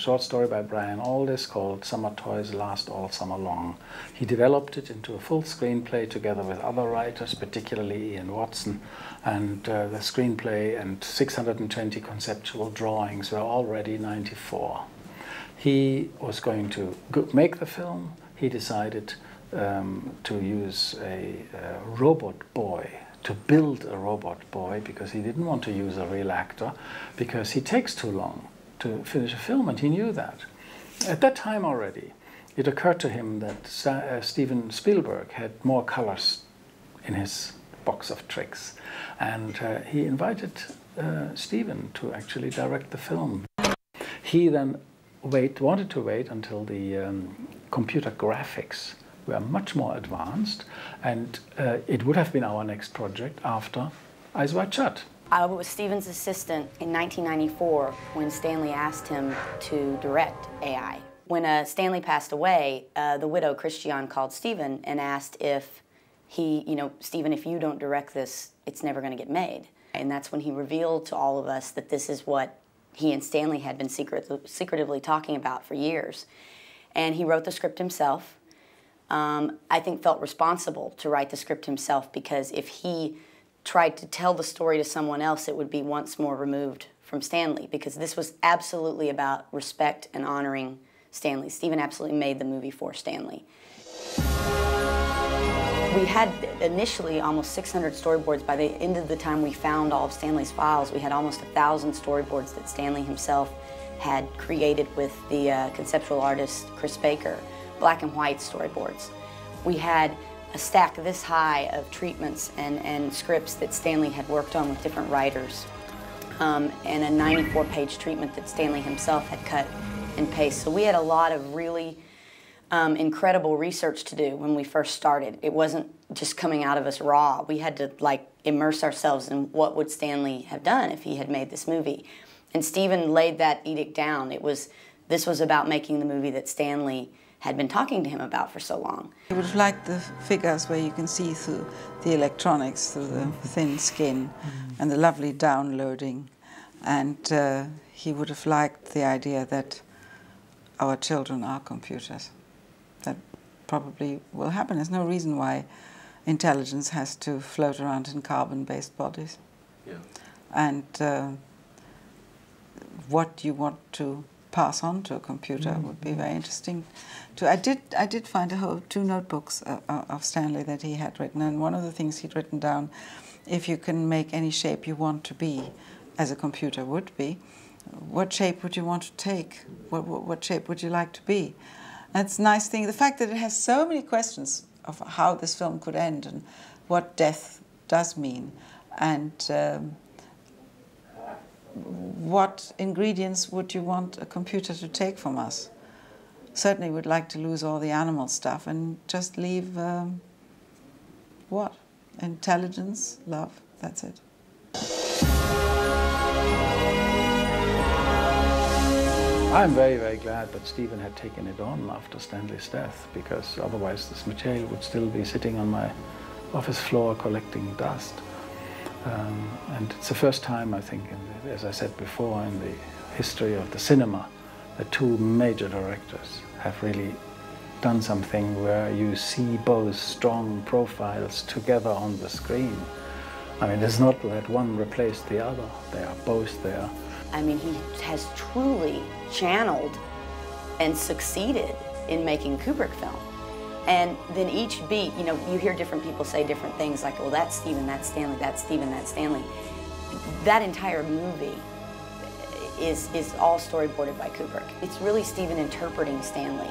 short story by Brian Aldiss called Summer Toys Last All Summer Long. He developed it into a full screenplay together with other writers, particularly Ian Watson, and the screenplay and 620 conceptual drawings were already 94. He was going to make the film. He decided to use a robot boy, to build a robot boy, because he didn't want to use a real actor, because he takes too long to finish a film, and he knew that. At that time already, it occurred to him that Steven Spielberg had more colors in his box of tricks, and he invited Steven to actually direct the film. He then wanted to wait until the computer graphics were much more advanced, and it would have been our next project after Eyes Wide Shut. I was Steven's assistant in 1994 when Stanley asked him to direct AI. When Stanley passed away, the widow Christiane called Steven and asked if Steven, if you don't direct this, it's never going to get made. And that's when he revealed to all of us that this is what he and Stanley had been secretively talking about for years. And he wrote the script himself. I think felt responsible to write the script himself, because if he tried to tell the story to someone else, it would be once more removed from Stanley, because this was absolutely about respect and honoring Stanley. Steven absolutely made the movie for Stanley. We had initially almost 600 storyboards. By the end of the time we found all of Stanley's files, we had almost 1,000 storyboards that Stanley himself had created with the conceptual artist Chris Baker, black and white storyboards. We had a stack this high of treatments and scripts that Stanley had worked on with different writers, and a 94-page treatment that Stanley himself had cut and pasted. So we had a lot of really incredible research to do when we first started. It wasn't just coming out of us raw. We had to immerse ourselves in what would Stanley have done if he had made this movie. And Steven laid that edict down. This was about making the movie that Stanley had been talking to him about for so long. I would have liked the figures where you can see through the electronics, through the thin skin, and the lovely downloading. And he would have liked the idea that our children are computers. That probably will happen. There's no reason why intelligence has to float around in carbon-based bodies. Yeah. And what you want to pass on to a computer would be very interesting. I did find two notebooks of Stanley that he had written, and one of the things he'd written down, if you can make any shape you want to be, as a computer would be, what shape would you want to take? What shape would you like to be? That's a nice thing. The fact that it has so many questions of how this film could end and what death does mean, and what ingredients would you want a computer to take from us? Certainly would like to lose all the animal stuff and just leave, what? Intelligence, love, that's it. I'm very, very glad that Steven had taken it on after Stanley's death, because otherwise this material would still be sitting on my office floor collecting dust. And it's the first time, I think, as I said before, in the history of the cinema, that two major directors have really done something where you see both strong profiles together on the screen. I mean, it's not that one replaced the other. They are both there. I mean, he has truly channeled and succeeded in making Kubrick film. And then each beat, you hear different people say different things, like, well, that's Steven, that's Stanley, that's Steven, that's Stanley. That entire movie is all storyboarded by Kubrick. It's really Steven interpreting Stanley.